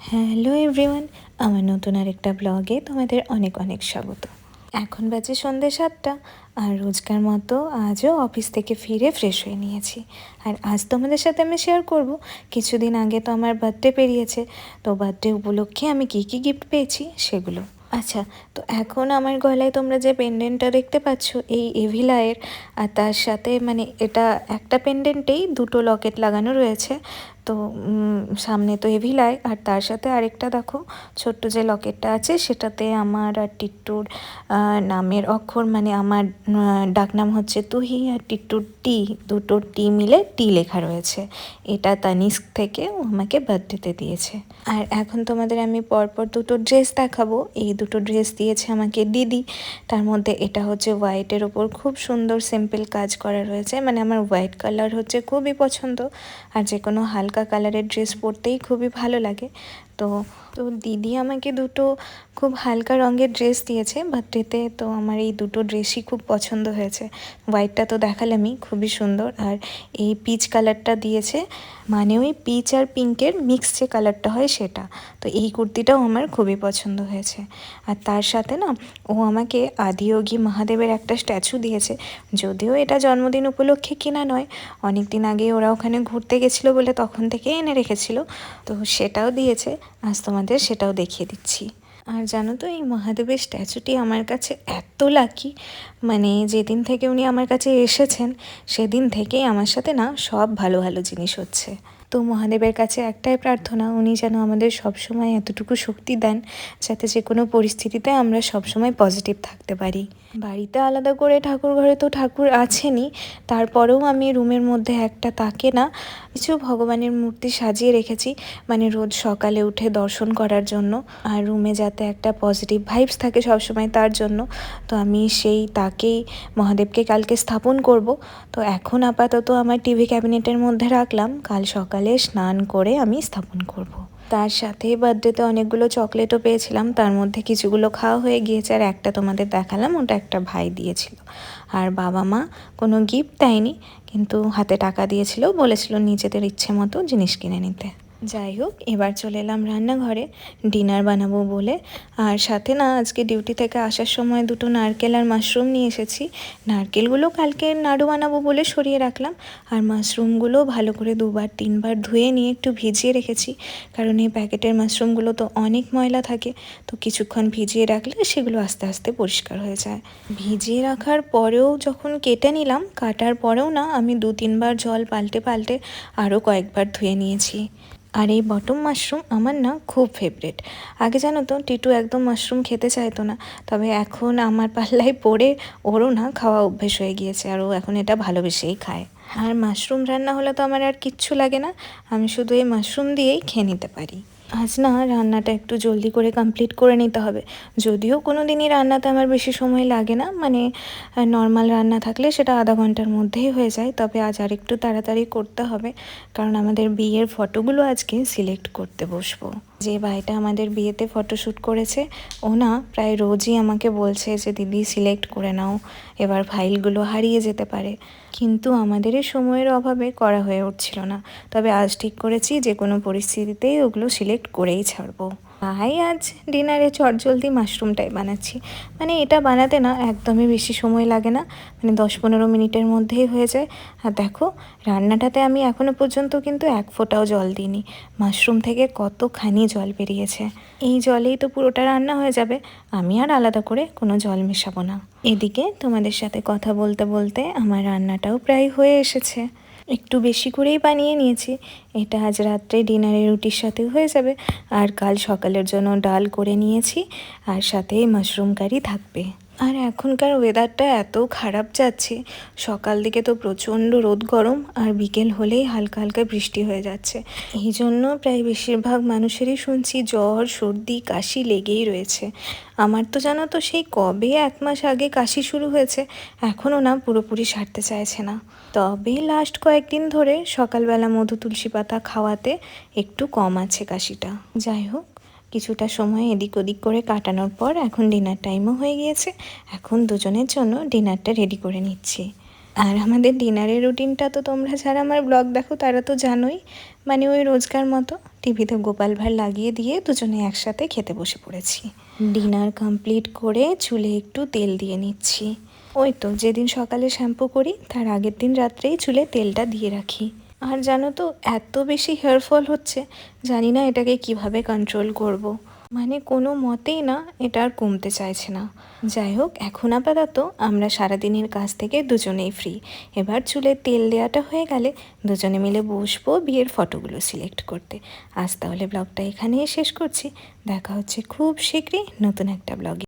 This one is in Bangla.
হ্যালো এভরিওয়ান, আমার নতুন আরেকটা ব্লগে তোমাদের অনেক অনেক স্বাগত। এখন বাজে সন্ধ্যে 7টা, আর রোজকার মতো আজও অফিস থেকে ফিরে ফ্রেশ হয়ে নিয়েছি। আর আজ তোমাদের সাথে আমি শেয়ার করব, কিছুদিন আগে তো আমার বার্থডে পেরিয়েছে, তো বার্থডে উপলক্ষে আমি কী কী গিফট পেয়েছি সেগুলো। আচ্ছা, তো এখন আমার গলায় তোমরা যে পেন্ডেন্টটা দেখতে পাচ্ছ এই এভিলায়ের, আর তার সাথে মানে এটা একটা পেন্ডেন্টেই দুটো লকেট লাগানো রয়েছে। তো সামনে তো এভিলাই, আর তার সাথে আরেকটা দেখো ছোট্ট যে লকেটটা আছে সেটাতে আমার আর টিট্টুর নামের অক্ষর, মানে আমার ডাকনাম হচ্ছে তুহি আর টিট্টুর টি, দুটো টি মিলে টি লেখা রয়েছে। এটা তানিস্ক থেকে ও আমাকে বার্থডেতে দিয়েছে। আর এখন তোমাদের আমি পরপর দুটো ড্রেস দেখাবো। এই দুটো ড্রেস দিয়েছে আমাকে দিদি। তার মধ্যে এটা হচ্ছে হোয়াইটের ওপর খুব সুন্দর সিম্পল কাজ করা রয়েছে, মানে আমার হোয়াইট কালার হচ্ছে খুবই পছন্দ, আর যে কোনো হালকা কালারের ড্রেস পরতেই খুবই ভালো লাগে। তো তো দিদি আমাকে দুটো খুব হালকা রঙের ড্রেস দিয়েছে বার্থডেতে। তো আমার এই দুটো ড্রেসই খুব পছন্দ হয়েছে। হোয়াইটটা তো দেখালামই, খুবই সুন্দর। আর এই পিচ কালারটা দিয়েছে, মানে ওই পিচ আর পিঙ্কের মিক্স যে কালারটা হয় সেটা। তো এই কুর্তিটাও আমার খুবই পছন্দ হয়েছে। আর তার সাথে না ও আমাকে আদিযোগী মহাদেবের একটা স্ট্যাচু দিয়েছে। যদিও এটা জন্মদিন উপলক্ষে কেনা নয়, অনেক দিন আগে ওরা ওখানে ঘুরতে গেছিলো বলে তখন থেকে এনে রেখেছিল, তো সেটাও দিয়েছে। আজ তোমাদের সেটাও দেখিয়ে দিচ্ছি। আর জানো তো এই মহাদেবের স্ট্যাচুটি আমার কাছে এত লাকি, মানে যেদিন থেকে উনি আমার কাছে এসেছেন সেদিন থেকেই আমার সাথে না সব ভালো ভালো জিনিস হচ্ছে। তো মহাদেবের কাছে একটাই প্রার্থনা, উনি যেন আমাদের সবসময় এতটুকু শক্তি দেন যাতে যে কোনো পরিস্থিতিতে আমরা সবসময় পজিটিভ থাকতে পারি। বাড়িতে আলাদা করে ঠাকুর ঘরে তো ঠাকুর আছেনই, তারপরেও আমি রুমের মধ্যে একটা তাকে না কিছু ভগবানের মূর্তি সাজিয়ে রেখেছি, মানে রোজ সকালে উঠে দর্শন করার জন্য, আর রুমে যাতে একটা পজিটিভ ভাইবস থাকে সবসময় তার জন্য। তো আমি সেই তাকেই মহাদেবকে কালকে স্থাপন করব। তো এখন আপাতত আমার টিভি ক্যাবিনেটের মধ্যে রাখলাম, কাল সকালে স্নান করে আমি স্থাপন করব। তার সাথে বার্থডেতে অনেকগুলো চকলেটও পেয়েছিলাম, তার মধ্যে কিছুগুলো খাওয়া হয়ে গিয়েছে, আর একটা তোমাদের দেখালাম, ওটা একটা ভাই দিয়েছিল। আর বাবা মা কোনো গিফট দেয়নি, কিন্তু হাতে টাকা দিয়েছিল, বলেছিল নিজেদের ইচ্ছে মতো জিনিস কিনে নিতে। যাই হোক, এবার চলে এলাম রান্নাঘরে ডিনার বানাবো বলে। আর সাথে না আজকে ডিউটি থেকে আসার সময় দুটো নারকেল আর মাশরুম নিয়ে এসেছি। নারকেলগুলো কালকে নাড়ু বানাবো বলে সরিয়ে রাখলাম, আর মাশরুমগুলো ভালো করে 2-3 বার ধুয়ে নিয়ে একটু ভিজিয়ে রেখেছি, কারণ এই প্যাকেটের মাশরুমগুলো তো অনেক ময়লা থাকে। তো কিছুক্ষণ ভিজিয়ে রাখলে সেগুলো আস্তে আস্তে পরিষ্কার হয়ে যায়। ভিজিয়ে রাখার পরেও যখন কেটে নিলাম, কাটার পরেও না আমি 2-3 বার জল পাল্টে পাল্টে আরও কয়েকবার ধুয়ে নিয়েছি। আর এই বটম মাশরুম আমার না খুব ফেভারিট। আগে জানো তো টিটু একদম মাশরুম খেতে চাইতো না, তবে এখন আমার পাল্লায় পড়ে ওরও না খাওয়া অভ্যেস হয়ে গিয়েছে, আর ও এখন এটা ভালোবেসেই খায়। আর মাশরুম রান্না হলে তো আমার আর কিচ্ছু লাগে না, আমি শুধু এই মাশরুম দিয়েই খেয়ে নিতে পারি। আজ না রান্নাটা একটু জলদি করে কমপ্লিট করে নিতে হবে। যদিও কোনো দিনই রান্নাতে আমার বেশি সময় লাগে না, মানে নর্মাল রান্না থাকলে সেটা আধা ঘন্টার মধ্যেই হয়ে যায়, তবে আজ আর একটু তাড়াতাড়ি করতে হবে, কারণ আমাদের বিয়ের ফটোগুলো আজকে সিলেক্ট করতে বসবো। যে ভাইটা আমাদের বিয়েতে ফটোশ্যুট করেছে ও না প্রায় রোজই আমাকে বলছে যে দিদি সিলেক্ট করে নাও, এবার ফাইলগুলো হারিয়ে যেতে পারে, কিন্তু আমাদের এই সময়ের অভাবে করা হয়ে উঠছিল না। তবে আজ ঠিক করেছি যে কোনো পরিস্থিতিতেই ওগুলো সিলেক্ট করেই ছাড়বো। তাই আজ ডিনারে চটজলদি মাশরুমটাই বানাচ্ছি, মানে এটা বানাতে না একদমই বেশি সময় লাগে না, মানে 10-15 মিনিটের মধ্যেই হয়ে যায়। আর দেখো রান্নাটাতে আমি এখনও পর্যন্ত কিন্তু এক ফোঁটাও জল দিইনি, মাশরুম থেকে কতখানি জল বেরিয়েছে। এই জলেই তো পুরোটা রান্না হয়ে যাবে, আমি আর আলাদা করে কোনো জল মেশাবো না। এদিকে তোমাদের সাথে কথা বলতে বলতে আমার রান্নাটাও প্রায় হয়ে এসেছে। একটু বেশি করেই বানিয়ে নিয়েছি, এটা আজ রাত্রে ডিনারের রুটির সাথে হয়ে যাবে, আর কাল সকালের জন্য ডাল করে নিয়েছি, আর সাথে মাশরুম কারি থাকবে। আর এখনকার ওয়েদারটা এত খারাপ যাচ্ছে, সকাল দিকে তো প্রচণ্ড রোদ গরম, আর বিকেল হলেই হালকা হালকা বৃষ্টি হয়ে যাচ্ছে। এই জন্য প্রায় বেশিরভাগ মানুষেরই শুনছি জ্বর সর্দি কাশি লেগেই রয়েছে। আমার তো জানো তো সেই কবে 1 মাস আগে কাশি শুরু হয়েছে, এখনও না পুরোপুরি সারতে চাইছে না। তবে লাস্ট কয়েকদিন ধরে সকালবেলা মধু তুলসী পাতা খাওয়াতে একটু কম আছে কাশিটা। যাই হোক, কিছুটা সময় এদিক ওদিক করে কাটানোর পর এখন ডিনার টাইমও হয়ে গিয়েছে। এখন দুজনের জন্য ডিনারটা রেডি করে নিচ্ছি। আর আমাদের ডিনারের রুটিনটা তো তোমরা যারা আমার ব্লগ দেখো তারা তো জানোই, মানে ওই রোজকার মতো টিভিতে গোপাল ভাঁড় লাগিয়ে দিয়ে দুজনে একসাথে খেতে বসে পড়েছি। ডিনার কমপ্লিট করে চুলে একটু তেল দিয়ে নিচ্ছি। ওই তো যেদিন সকালে শ্যাম্পু করি তার আগের দিন রাত্রেই চুলে তেলটা দিয়ে রাখি। আর জানো তো এত বেশি হেয়ার ফল হচ্ছে, জানি না এটাকে কিভাবে কন্ট্রোল করব। মানে কোনো মতেই না, এটা আর কমতে চাইছে না। যাই হোক, এখন আপাতত আমরা সারাদিনের কাজ থেকে দুজনেই ফ্রি। এবার চুলে তেল দেওয়াটা হয়ে গেলে দুজনে মিলে বসবো বিয়ের ফটোগুলো সিলেক্ট করতে। আজ তাহলে ব্লগটা এখানেই শেষ করছি। দেখা হচ্ছে খুব শীঘ্রই নতুন একটা ব্লগে।